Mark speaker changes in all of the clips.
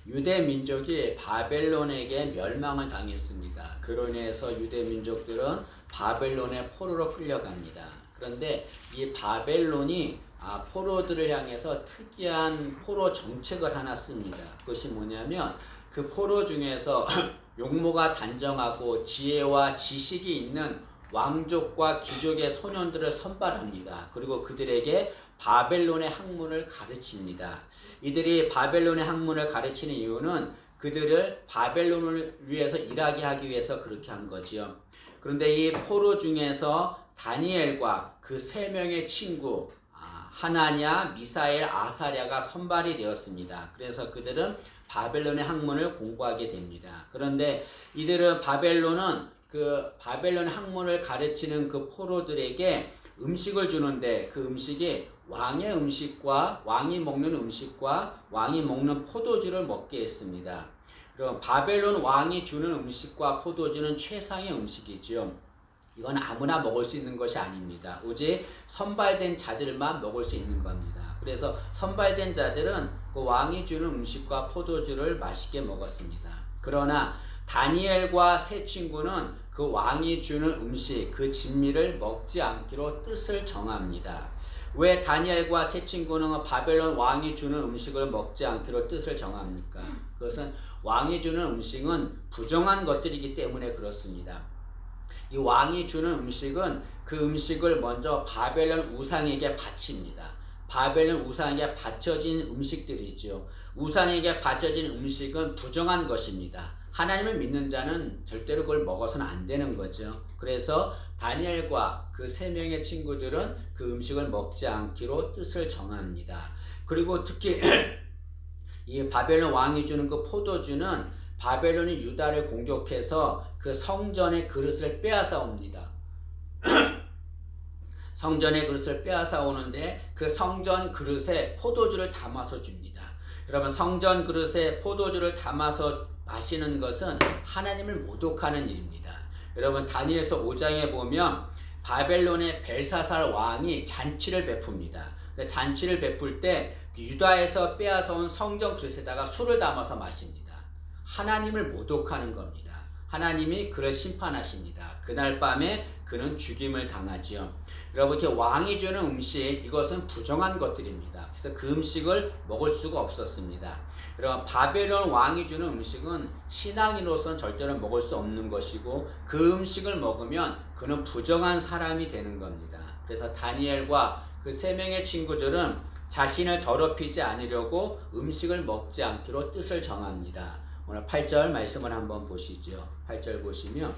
Speaker 1: 유대 민족이 바벨론에게 멸망을 당했습니다. 그로 인해서 유대 민족들은 바벨론의 포로로 끌려갑니다. 그런데 이 바벨론이 포로들을 향해서 특이한 포로 정책을 하나 씁니다. 그것이 뭐냐면 그 포로 중에서 용모가 단정하고 지혜와 지식이 있는 왕족과 귀족의 소년들을 선발합니다. 그리고 그들에게 바벨론의 학문을 가르칩니다. 이들이 바벨론의 학문을 가르치는 이유는 그들을 바벨론을 위해서 일하게 하기 위해서 그렇게 한 거지요. 그런데 이 포로 중에서 다니엘과 그 세 명의 친구 하나냐, 미사엘, 아사랴가 선발이 되었습니다. 그래서 그들은 바벨론의 학문을 공부하게 됩니다. 그런데 이들은 그 바벨론 학문을 가르치는 그 포로들에게 음식을 주는데 그 음식이 왕의 음식과 왕이 먹는 음식과 왕이 먹는 포도주를 먹게 했습니다. 그럼 바벨론 왕이 주는 음식과 포도주는 최상의 음식이죠. 이건 아무나 먹을 수 있는 것이 아닙니다. 오직 선발된 자들만 먹을 수 있는 겁니다. 그래서 선발된 자들은 그 왕이 주는 음식과 포도주를 맛있게 먹었습니다. 그러나 다니엘과 세 친구는 그 왕이 주는 음식, 그 진미를 먹지 않기로 뜻을 정합니다. 왜 다니엘과 세 친구는 바벨론 왕이 주는 음식을 먹지 않기로 뜻을 정합니까? 그것은 왕이 주는 음식은 부정한 것들이기 때문에 그렇습니다. 이 왕이 주는 음식은 그 음식을 먼저 바벨론 우상에게 바칩니다. 바벨론 우상에게 바쳐진 음식들이죠. 우상에게 바쳐진 음식은 부정한 것입니다. 하나님을 믿는 자는 절대로 그걸 먹어서는 안 되는 거죠. 그래서 다니엘과 그 세 명의 친구들은 그 음식을 먹지 않기로 뜻을 정합니다. 그리고 특히 이 바벨론 왕이 주는 그 포도주는 바벨론이 유다를 공격해서 그 성전의 그릇을 빼앗아 옵니다. 성전의 그릇을 빼앗아 오는데 그 성전 그릇에 포도주를 담아서 줍니다. 여러분, 성전 그릇에 포도주를 담아서 마시는 것은 하나님을 모독하는 일입니다. 여러분, 다니엘서 5장에 보면 바벨론의 벨사살 왕이 잔치를 베풉니다. 잔치를 베풀 때 유다에서 빼앗아 온 성전 그릇에다가 술을 담아서 마십니다. 하나님을 모독하는 겁니다. 하나님이 그를 심판하십니다. 그날 밤에 그는 죽임을 당하지요. 여러분, 이렇게 왕이 주는 음식, 이것은 부정한 것들입니다. 그래서 그 음식을 먹을 수가 없었습니다. 여러분, 바벨론 왕이 주는 음식은 신앙인으로서는 절대로 먹을 수 없는 것이고, 그 음식을 먹으면 그는 부정한 사람이 되는 겁니다. 그래서 다니엘과 그 세 명의 친구들은 자신을 더럽히지 않으려고 음식을 먹지 않기로 뜻을 정합니다. 오늘 8절 말씀을 한번 보시죠. 8절 보시면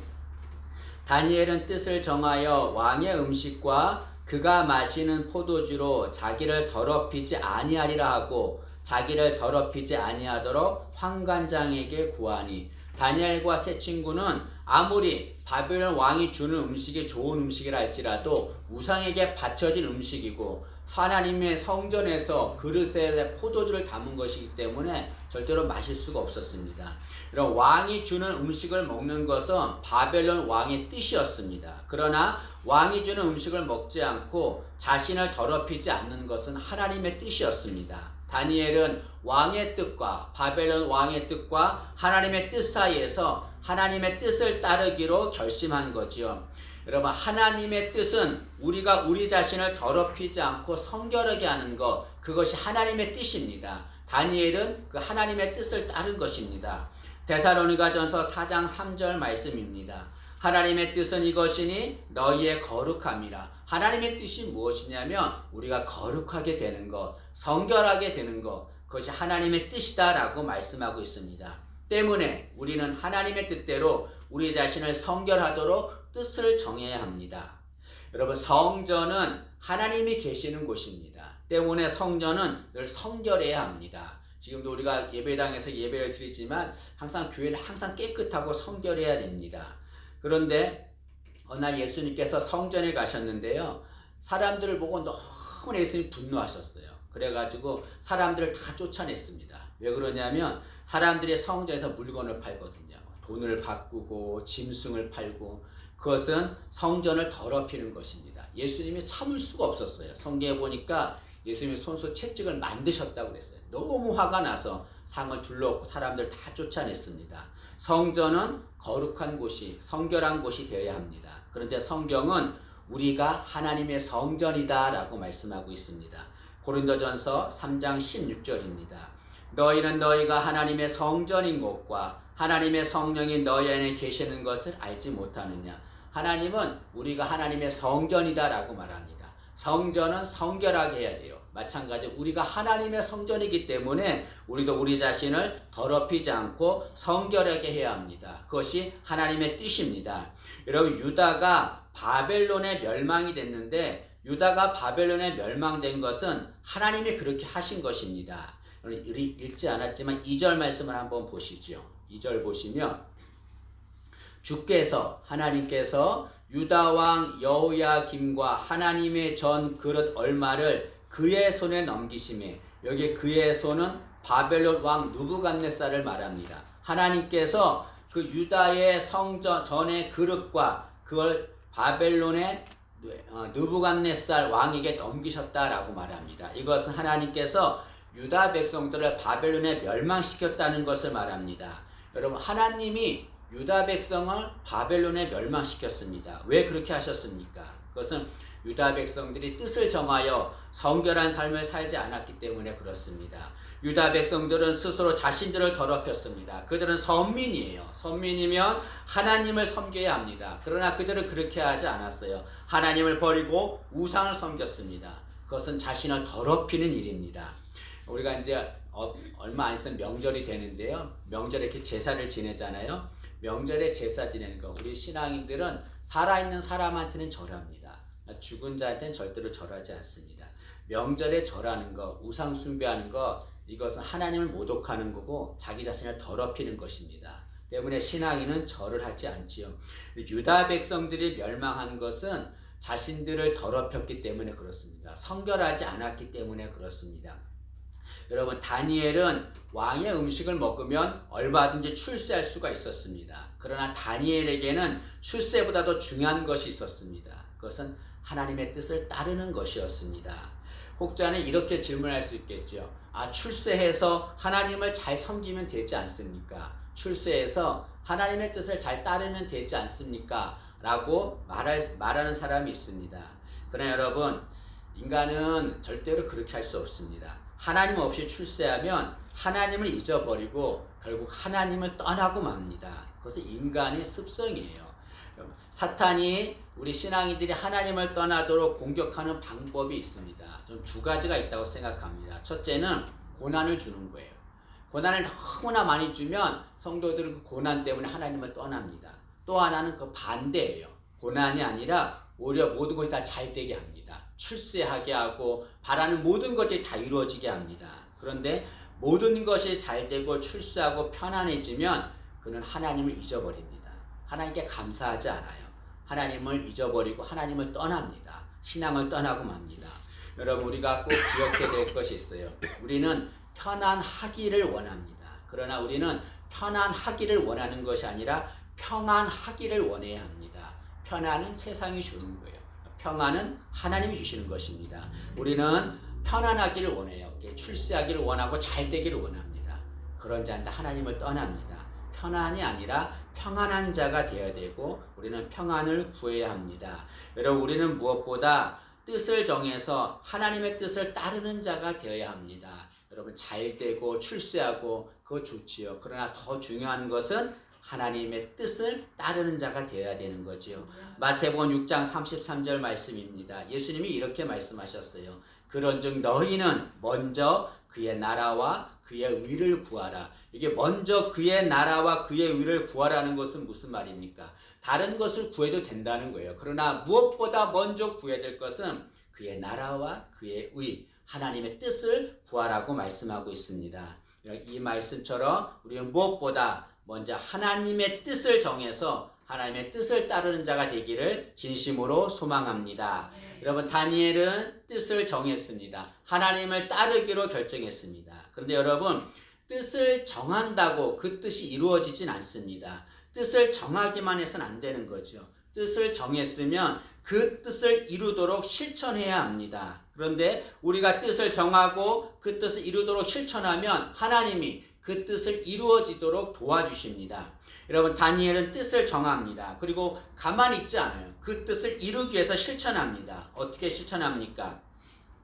Speaker 1: 다니엘은 뜻을 정하여 왕의 음식과 그가 마시는 포도주로 자기를 더럽히지 아니하리라 하고 자기를 더럽히지 아니하도록 환관장에게 구하니, 다니엘과 세 친구는 아무리 바벨론 왕이 주는 음식이 좋은 음식이라 할지라도 우상에게 바쳐진 음식이고 하나님의 성전에서 그릇에 포도주를 담은 것이기 때문에 절대로 마실 수가 없었습니다. 이런 왕이 주는 음식을 먹는 것은 바벨론 왕의 뜻이었습니다. 그러나 왕이 주는 음식을 먹지 않고 자신을 더럽히지 않는 것은 하나님의 뜻이었습니다. 다니엘은 왕의 뜻과 바벨론 왕의 뜻과 하나님의 뜻 사이에서 하나님의 뜻을 따르기로 결심한 거지요. 여러분, 하나님의 뜻은 우리가 우리 자신을 더럽히지 않고 성결하게 하는 것, 그것이 하나님의 뜻입니다. 다니엘은 그 하나님의 뜻을 따른 것입니다. 데살로니가전서 4장 3절 말씀입니다. 하나님의 뜻은 이것이니 너희의 거룩함이라. 하나님의 뜻이 무엇이냐면 우리가 거룩하게 되는 것, 성결하게 되는 것, 그것이 하나님의 뜻이다라고 말씀하고 있습니다. 때문에 우리는 하나님의 뜻대로 우리 자신을 성결하도록 뜻을 정해야 합니다. 여러분, 성전은 하나님이 계시는 곳입니다. 때문에 성전은 늘 성결해야 합니다. 지금도 우리가 예배당에서 예배를 드리지만 항상 교회는 항상 깨끗하고 성결해야 됩니다. 그런데 어느 날 예수님께서 성전에 가셨는데요, 사람들을 보고 너무 예수님이 분노하셨어요. 그래가지고 사람들을 다 쫓아냈습니다. 왜 그러냐면 사람들이 성전에서 물건을 팔거든요. 돈을 바꾸고 짐승을 팔고, 그것은 성전을 더럽히는 것입니다. 예수님이 참을 수가 없었어요. 성경에 보니까 예수님이 손수 채찍을 만드셨다고 그랬어요. 너무 화가 나서 상을 둘러엎고 사람들 다 쫓아냈습니다. 성전은 거룩한 곳이, 성결한 곳이 되어야 합니다. 그런데 성경은 우리가 하나님의 성전이다 라고 말씀하고 있습니다. 고린도전서 3장 16절입니다. 너희는 너희가 하나님의 성전인 것과 하나님의 성령이 너희 안에 계시는 것을 알지 못하느냐. 하나님은 우리가 하나님의 성전이다 라고 말합니다. 성전은 성결하게 해야 돼요. 마찬가지로 우리가 하나님의 성전이기 때문에 우리도 우리 자신을 더럽히지 않고 성결하게 해야 합니다. 그것이 하나님의 뜻입니다. 여러분, 유다가 바벨론에 멸망이 됐는데 유다가 바벨론에 멸망된 것은 하나님이 그렇게 하신 것입니다. 읽지 않았지만 2절 말씀을 한번 보시죠. 2절 보시면 주께서 하나님께서 유다 왕 여호야김과 하나님의 전 그릇 얼마를 그의 손에 넘기심에, 여기 그의 손은 바벨론 왕 느부갓네살을 말합니다. 하나님께서 그 유다의 성전 전의 그릇과 그걸 바벨론의 느부갓네살 왕에게 넘기셨다라고 말합니다. 이것은 하나님께서 유다 백성들을 바벨론에 멸망시켰다는 것을 말합니다. 여러분, 하나님이 유다 백성을 바벨론에 멸망시켰습니다. 왜 그렇게 하셨습니까? 그것은 유다 백성들이 뜻을 정하여 성결한 삶을 살지 않았기 때문에 그렇습니다. 유다 백성들은 스스로 자신들을 더럽혔습니다. 그들은 선민이에요. 선민이면 하나님을 섬겨야 합니다. 그러나 그들은 그렇게 하지 않았어요. 하나님을 버리고 우상을 섬겼습니다. 그것은 자신을 더럽히는 일입니다. 우리가 이제 얼마 안 있으면 명절이 되는데요. 명절에 이렇게 제사를 지내잖아요. 명절에 제사 지내는 거, 우리 신앙인들은 살아있는 사람한테는 절합니다. 죽은 자한테는 절대로 절하지 않습니다. 명절에 절하는 거, 우상 숭배하는 거, 이것은 하나님을 모독하는 거고 자기 자신을 더럽히는 것입니다. 때문에 신앙인은 절을 하지 않지요. 유다 백성들이 멸망한 것은 자신들을 더럽혔기 때문에 그렇습니다. 성결하지 않았기 때문에 그렇습니다. 여러분, 다니엘은 왕의 음식을 먹으면 얼마든지 출세할 수가 있었습니다. 그러나 다니엘에게는 출세보다도 중요한 것이 있었습니다. 그것은 하나님의 뜻을 따르는 것이었습니다. 혹자는 이렇게 질문할 수 있겠죠. 출세해서 하나님을 잘 섬기면 되지 않습니까? 출세해서 하나님의 뜻을 잘 따르면 되지 않습니까? 라고 말하는 사람이 있습니다. 그러나 여러분, 인간은 절대로 그렇게 할 수 없습니다. 하나님 없이 출세하면 하나님을 잊어버리고 결국 하나님을 떠나고 맙니다. 그것은 인간의 습성이에요. 사탄이 우리 신앙인들이 하나님을 떠나도록 공격하는 방법이 있습니다. 전 두 가지가 있다고 생각합니다. 첫째는 고난을 주는 거예요. 고난을 너무나 많이 주면 성도들은 그 고난 때문에 하나님을 떠납니다. 또 하나는 그 반대예요. 고난이 아니라 오히려 모든 것이 다 잘 되게 합니다. 출세하게 하고 바라는 모든 것이 다 이루어지게 합니다. 그런데 모든 것이 잘 되고 출세하고 편안해지면 그는 하나님을 잊어버립니다. 하나님께 감사하지 않아요. 하나님을 잊어버리고 하나님을 떠납니다. 신앙을 떠나고 맙니다. 여러분, 우리가 꼭 기억해야 될 것이 있어요. 우리는 편안하기를 원합니다. 그러나 우리는 편안하기를 원하는 것이 아니라 평안하기를 원해야 합니다. 편안은 세상이 주는 거예요. 평안은 하나님이 주시는 것입니다. 우리는 편안하기를 원해요. 출세하기를 원하고 잘 되기를 원합니다. 그런 자한테 하나님을 떠납니다. 편안이 아니라 평안한 자가 되어야 되고 우리는 평안을 구해야 합니다. 여러분, 우리는 무엇보다 뜻을 정해서 하나님의 뜻을 따르는 자가 되어야 합니다. 여러분, 잘 되고 출세하고 그거 좋지요. 그러나 더 중요한 것은 하나님의 뜻을 따르는 자가 되어야 되는 거지요. 마태복음 6장 33절 말씀입니다. 예수님이 이렇게 말씀하셨어요. 그런즉 너희는 먼저 그의 나라와 그의 의를 구하라. 이게 먼저 그의 나라와 그의 의를 구하라는 것은 무슨 말입니까? 다른 것을 구해도 된다는 거예요. 그러나 무엇보다 먼저 구해야 될 것은 그의 나라와 그의 의, 하나님의 뜻을 구하라고 말씀하고 있습니다. 이 말씀처럼 우리는 무엇보다 먼저 하나님의 뜻을 정해서 하나님의 뜻을 따르는 자가 되기를 진심으로 소망합니다. 여러분, 다니엘은 뜻을 정했습니다. 하나님을 따르기로 결정했습니다. 그런데 여러분, 뜻을 정한다고 그 뜻이 이루어지진 않습니다. 뜻을 정하기만 해서는 안 되는 거죠. 뜻을 정했으면 그 뜻을 이루도록 실천해야 합니다. 그런데 우리가 뜻을 정하고 그 뜻을 이루도록 실천하면 하나님이 그 뜻을 이루어지도록 도와주십니다. 여러분, 다니엘은 뜻을 정합니다. 그리고 가만히 있지 않아요. 그 뜻을 이루기 위해서 실천합니다. 어떻게 실천합니까?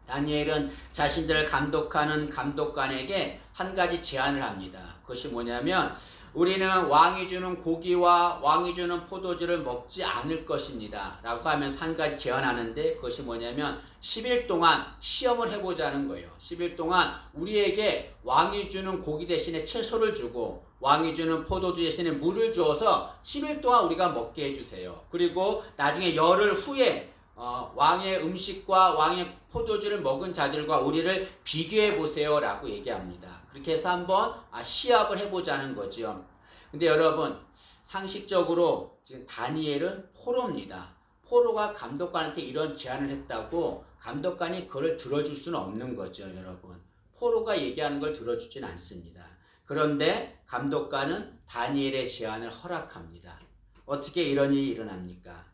Speaker 1: 다니엘은 자신들을 감독하는 감독관에게 한 가지 제안을 합니다. 그것이 뭐냐면 우리는 왕이 주는 고기와 왕이 주는 포도주를 먹지 않을 것입니다 라고 하면서 한 가지 제안하는데, 그것이 뭐냐면 10일 동안 시험을 해보자는 거예요. 10일 동안 우리에게 왕이 주는 고기 대신에 채소를 주고 왕이 주는 포도주 대신에 물을 주어서 10일 동안 우리가 먹게 해주세요. 그리고 나중에 열흘 후에 왕의 음식과 왕의 포도주를 먹은 자들과 우리를 비교해 보세요 라고 얘기합니다. 그렇게 해서 한번 시합을 해보자는 거죠. 근데 여러분, 상식적으로 지금 다니엘은 포로입니다. 포로가 감독관한테 이런 제안을 했다고 감독관이 그걸 들어줄 수는 없는 거죠. 여러분, 포로가 얘기하는 걸 들어주진 않습니다. 그런데 감독관은 다니엘의 제안을 허락합니다. 어떻게 이런 일이 일어납니까?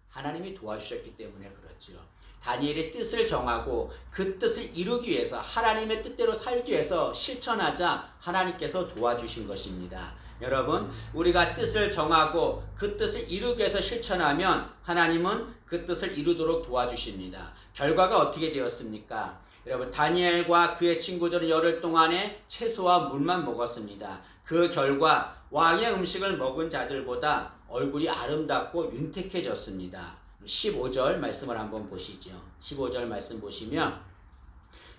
Speaker 1: 하나님이 도와주셨기 때문에 그렇죠. 다니엘의 뜻을 정하고 그 뜻을 이루기 위해서, 하나님의 뜻대로 살기 위해서 실천하자 하나님께서 도와주신 것입니다. 여러분, 우리가 뜻을 정하고 그 뜻을 이루기 위해서 실천하면 하나님은 그 뜻을 이루도록 도와주십니다. 결과가 어떻게 되었습니까? 여러분, 다니엘과 그의 친구들은 열흘 동안에 채소와 물만 먹었습니다. 그 결과 왕의 음식을 먹은 자들보다 얼굴이 아름답고 윤택해졌습니다. 15절 말씀을 한번 보시죠. 15절 말씀 보시면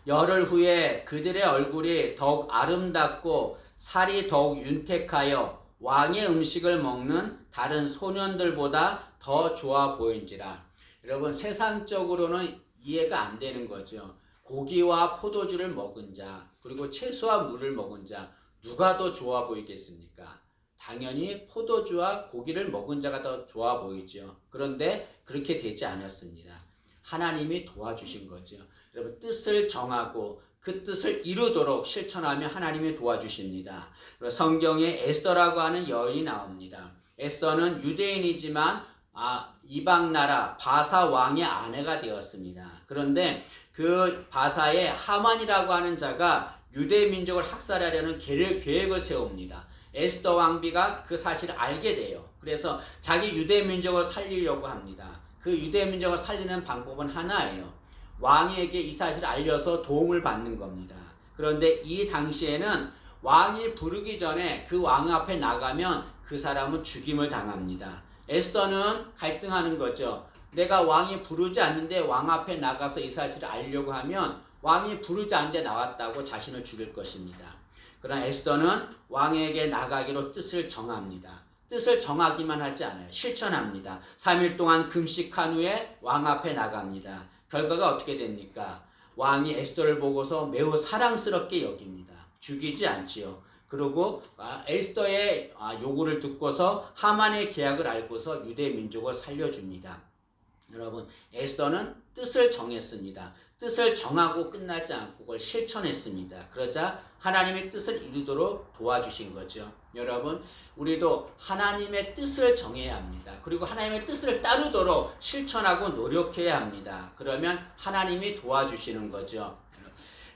Speaker 1: 열흘 후에 그들의 얼굴이 더욱 아름답고 살이 더욱 윤택하여 왕의 음식을 먹는 다른 소년들보다 더 좋아 보인지라. 여러분, 세상적으로는 이해가 안 되는 거죠. 고기와 포도주를 먹은 자, 그리고 채소와 물을 먹은 자, 누가 더 좋아 보이겠습니까? 당연히 포도주와 고기를 먹은 자가 더 좋아 보이죠. 그런데 그렇게 되지 않았습니다. 하나님이 도와주신 거죠. 여러분, 뜻을 정하고 그 뜻을 이루도록 실천하며 하나님이 도와주십니다. 성경에 에스더라고 하는 여인이 나옵니다. 에스더는 유대인이지만 이방 나라 바사 왕의 아내가 되었습니다. 그런데 그 바사의 하만이라고 하는 자가 유대 민족을 학살하려는 계획을 세웁니다. 에스더 왕비가 그 사실을 알게 돼요. 그래서 자기 유대 민족을 살리려고 합니다. 그 유대 민족을 살리는 방법은 하나예요. 왕에게 이 사실을 알려서 도움을 받는 겁니다. 그런데 이 당시에는 왕이 부르기 전에 그 왕 앞에 나가면 그 사람은 죽임을 당합니다. 에스더는 갈등하는 거죠. 내가 왕이 부르지 않는데 왕 앞에 나가서 이 사실을 알려고 하면 왕이 부르지 않는데 나왔다고 자신을 죽일 것입니다. 그러나 에스더는 왕에게 나가기로 뜻을 정합니다. 뜻을 정하기만 하지 않아요. 실천합니다. 3일 동안 금식한 후에 왕 앞에 나갑니다. 결과가 어떻게 됩니까? 왕이 에스더를 보고서 매우 사랑스럽게 여깁니다. 죽이지 않지요. 그리고 에스더의 요구를 듣고서 하만의 계약을 알고서 유대 민족을 살려줍니다. 여러분, 에스더는 뜻을 정했습니다. 뜻을 정하고 끝나지 않고 그걸 실천했습니다. 그러자 하나님의 뜻을 이루도록 도와주신 거죠. 여러분, 우리도 하나님의 뜻을 정해야 합니다. 그리고 하나님의 뜻을 따르도록 실천하고 노력해야 합니다. 그러면 하나님이 도와주시는 거죠.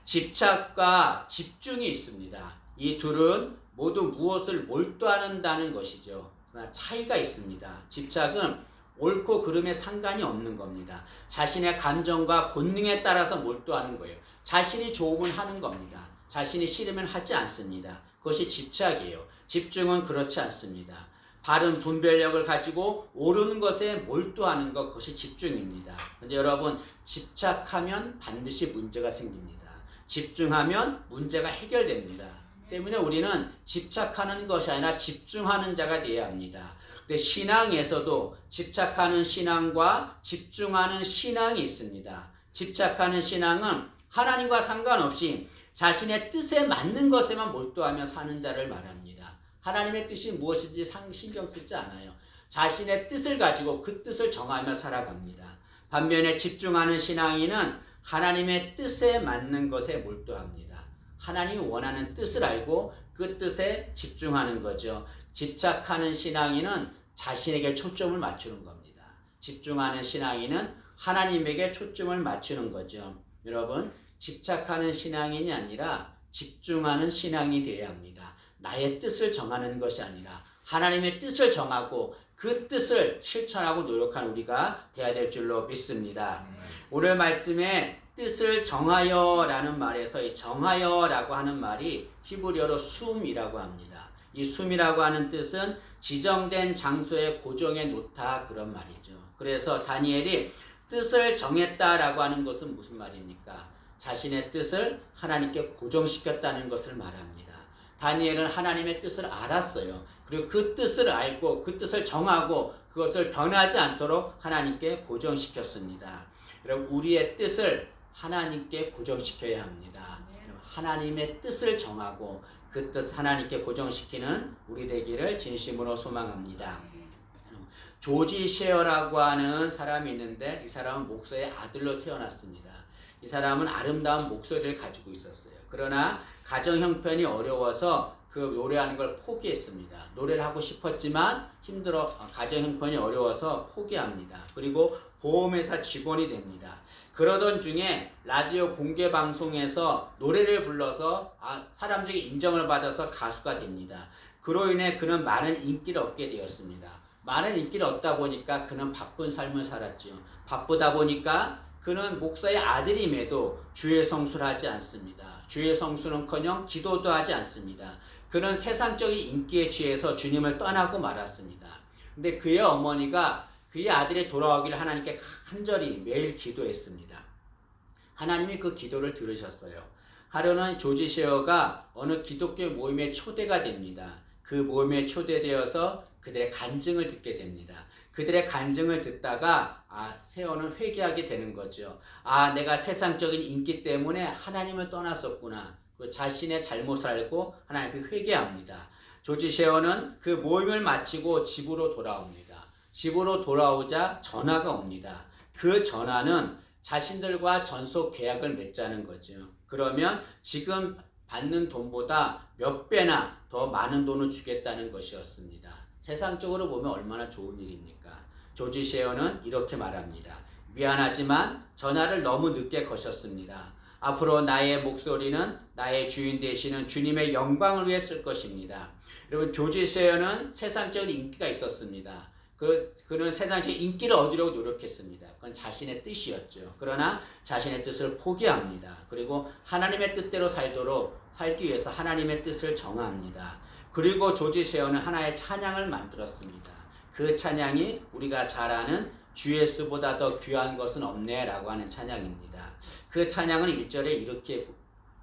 Speaker 1: 집착과 집중이 있습니다. 이 둘은 모두 무엇을 몰두한다는 것이죠. 그러나 차이가 있습니다. 집착은 옳고 그름에 상관이 없는 겁니다. 자신의 감정과 본능에 따라서 몰두하는 거예요. 자신이 좋으면 하는 겁니다. 자신이 싫으면 하지 않습니다. 그것이 집착이에요. 집중은 그렇지 않습니다. 바른 분별력을 가지고 옳은 것에 몰두하는 것, 그것이 집중입니다. 그런데 여러분, 집착하면 반드시 문제가 생깁니다. 집중하면 문제가 해결됩니다. 때문에 우리는 집착하는 것이 아니라 집중하는 자가 되어야 합니다. 근데 신앙에서도 집착하는 신앙과 집중하는 신앙이 있습니다. 집착하는 신앙은 하나님과 상관없이 자신의 뜻에 맞는 것에만 몰두하며 사는 자를 말합니다. 하나님의 뜻이 무엇인지 신경 쓰지 않아요. 자신의 뜻을 가지고 그 뜻을 정하며 살아갑니다. 반면에 집중하는 신앙인은 하나님의 뜻에 맞는 것에 몰두합니다. 하나님이 원하는 뜻을 알고 그 뜻에 집중하는 거죠. 집착하는 신앙인은 자신에게 초점을 맞추는 겁니다. 집중하는 신앙인은 하나님에게 초점을 맞추는 거죠. 여러분, 집착하는 신앙인이 아니라 집중하는 신앙이 되어야 합니다. 나의 뜻을 정하는 것이 아니라 하나님의 뜻을 정하고 그 뜻을 실천하고 노력하는 우리가 되어야 될 줄로 믿습니다. 오늘 말씀에 뜻을 정하여라는 말에서 이 정하여라고 하는 말이 히브리어로 숨이라고 합니다. 이 숨이라고 하는 뜻은 지정된 장소에 고정해 놓다 그런 말이죠. 그래서 다니엘이 뜻을 정했다라고 하는 것은 무슨 말입니까? 자신의 뜻을 하나님께 고정시켰다는 것을 말합니다. 다니엘은 하나님의 뜻을 알았어요. 그리고 그 뜻을 알고 그 뜻을 정하고 그것을 변하지 않도록 하나님께 고정시켰습니다. 여러분, 우리의 뜻을 하나님께 고정시켜야 합니다. 하나님의 뜻을 정하고 그 뜻 하나님께 고정시키는 우리 되기를 진심으로 소망합니다. 조지 셰어라고 하는 사람이 있는데 이 사람은 목사의 아들로 태어났습니다. 이 사람은 아름다운 목소리를 가지고 있었어요. 그러나 가정 형편이 어려워서 그 노래하는 걸 포기했습니다. 노래를 하고 싶었지만 가정 형편이 어려워서 포기합니다. 그리고 보험회사 직원이 됩니다. 그러던 중에 라디오 공개 방송에서 노래를 불러서 사람들에게 인정을 받아서 가수가 됩니다. 그로 인해 그는 많은 인기를 얻게 되었습니다. 많은 인기를 얻다 보니까 그는 바쁜 삶을 살았죠. 바쁘다 보니까 그는 목사의 아들임에도 주의 성수를 하지 않습니다. 주의 성수는커녕 기도도 하지 않습니다. 그는 세상적인 인기에 취해서 주님을 떠나고 말았습니다. 근데 그의 어머니가 그의 아들이 돌아오기를 하나님께 간절히 매일 기도했습니다. 하나님이 그 기도를 들으셨어요. 하루는 조지 셰어가 어느 기독교 모임에 초대가 됩니다. 그 모임에 초대되어서 그들의 간증을 듣게 됩니다. 그들의 간증을 듣다가 세어는 회개하게 되는 거죠. 내가 세상적인 인기 때문에 하나님을 떠났었구나. 그리고 자신의 잘못을 알고 하나님께 회개합니다. 조지 셰어는 그 모임을 마치고 집으로 돌아옵니다. 집으로 돌아오자 전화가 옵니다. 그 전화는 자신들과 전속 계약을 맺자는 거죠. 그러면 지금 받는 돈보다 몇 배나 더 많은 돈을 주겠다는 것이었습니다. 세상적으로 보면 얼마나 좋은 일입니까? 조지 셰어는 이렇게 말합니다. 미안하지만 전화를 너무 늦게 거셨습니다. 앞으로 나의 목소리는 나의 주인 되시는 주님의 영광을 위해 쓸 것입니다. 여러분, 조지 셰어는 세상적인 인기가 있었습니다. 그는 세상적인 인기를 얻으려고 노력했습니다. 그건 자신의 뜻이었죠. 그러나 자신의 뜻을 포기합니다. 그리고 하나님의 뜻대로 살기 위해서 하나님의 뜻을 정합니다. 그리고 조지 셰어는 하나의 찬양을 만들었습니다. 그 찬양이 우리가 잘 아는 주 예수보다 더 귀한 것은 없네 라고 하는 찬양입니다. 그 찬양은 1절에 이렇게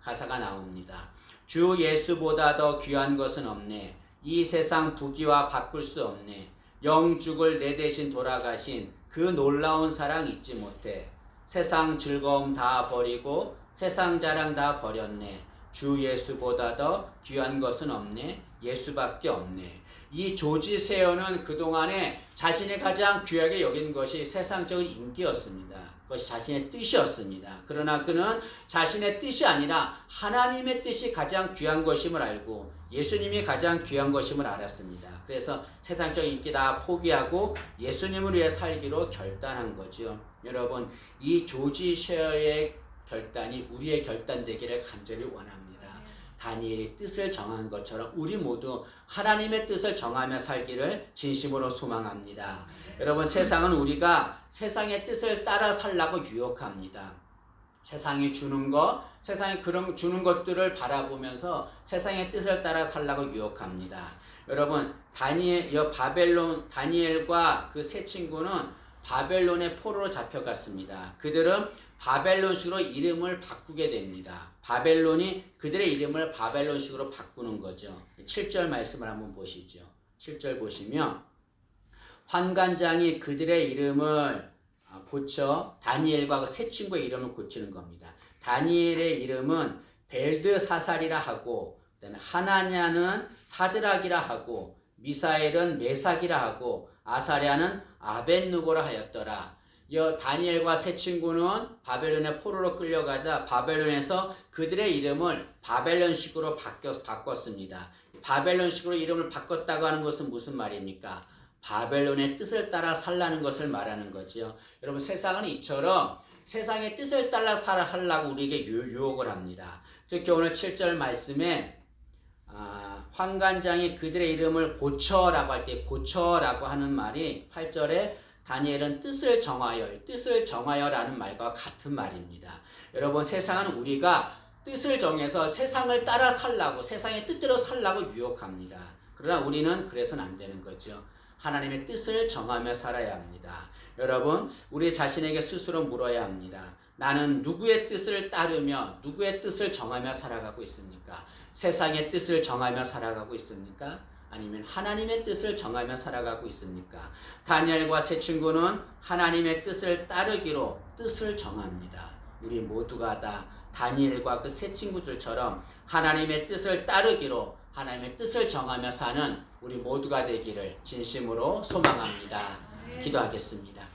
Speaker 1: 가사가 나옵니다. 주 예수보다 더 귀한 것은 없네. 이 세상 부귀와 바꿀 수 없네. 영죽을 내 대신 돌아가신 그 놀라운 사랑 잊지 못해. 세상 즐거움 다 버리고 세상 자랑 다 버렸네. 주 예수보다 더 귀한 것은 없네. 예수밖에 없네. 이 조지 셰어는 그동안에 자신이 가장 귀하게 여긴 것이 세상적인 인기였습니다. 그것이 자신의 뜻이었습니다. 그러나 그는 자신의 뜻이 아니라 하나님의 뜻이 가장 귀한 것임을 알고 예수님이 가장 귀한 것임을 알았습니다. 그래서 세상적인 인기 다 포기하고 예수님을 위해 살기로 결단한 거죠. 여러분, 이 조지 셰어의 결단이 우리의 결단 되기를 간절히 원합니다. 다니엘이 뜻을 정한 것처럼 우리 모두 하나님의 뜻을 정하며 살기를 진심으로 소망합니다. 여러분, 세상은 우리가 세상의 뜻을 따라 살라고 유혹합니다. 세상이 주는 것, 세상이 그런 주는 것들을 바라보면서 세상의 뜻을 따라 살라고 유혹합니다. 여러분, 다니엘과 그 세 친구는 바벨론의 포로로 잡혀갔습니다. 그들은 바벨론식으로 이름을 바꾸게 됩니다. 바벨론이 그들의 이름을 바벨론식으로 바꾸는 거죠. 7절 말씀을 한번 보시죠. 7절 보시면 환관장이 그들의 이름을 고쳐 다니엘과 그 세 친구의 이름을 고치는 겁니다. 다니엘의 이름은 벨드사살이라 하고, 그다음에 하나냐는 사드락이라 하고, 미사엘은 메삭이라 하고, 아사랴는 아벳누고라 하였더라. 다니엘과 세 친구는 바벨론의 포로로 끌려가자 바벨론에서 그들의 이름을 바벨론식으로 바꿨습니다. 바벨론식으로 이름을 바꿨다고 하는 것은 무슨 말입니까? 바벨론의 뜻을 따라 살라는 것을 말하는 거지요. 여러분, 세상은 이처럼 세상의 뜻을 따라 살아하려고 우리에게 유혹을 합니다. 특히 오늘 7절 말씀에 환관장이 그들의 이름을 고쳐라고 할 때 고쳐라고 하는 말이 8절에 다니엘은 뜻을 정하여라는 말과 같은 말입니다. 여러분, 세상은 우리가 뜻을 정해서 세상을 따라 살라고, 세상의 뜻대로 살라고 유혹합니다. 그러나 우리는 그래서는 안 되는 거죠. 하나님의 뜻을 정하며 살아야 합니다. 여러분, 우리 자신에게 스스로 물어야 합니다. 나는 누구의 뜻을 따르며 누구의 뜻을 정하며 살아가고 있습니까? 세상의 뜻을 정하며 살아가고 있습니까? 아니면 하나님의 뜻을 정하며 살아가고 있습니까? 다니엘과 세 친구는 하나님의 뜻을 따르기로 뜻을 정합니다. 우리 모두가 다 다니엘과 그 세 친구들처럼 하나님의 뜻을 따르기로 하나님의 뜻을 정하며 사는 우리 모두가 되기를 진심으로 소망합니다. 기도하겠습니다.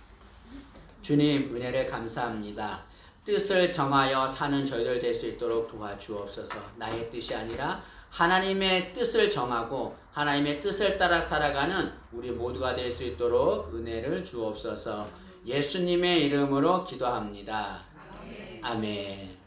Speaker 1: 주님, 은혜를 감사합니다. 뜻을 정하여 사는 저희들 될 수 있도록 도와주옵소서. 나의 뜻이 아니라 하나님의 뜻을 정하고 하나님의 뜻을 따라 살아가는 우리 모두가 될 수 있도록 은혜를 주옵소서. 예수님의 이름으로 기도합니다. 아멘.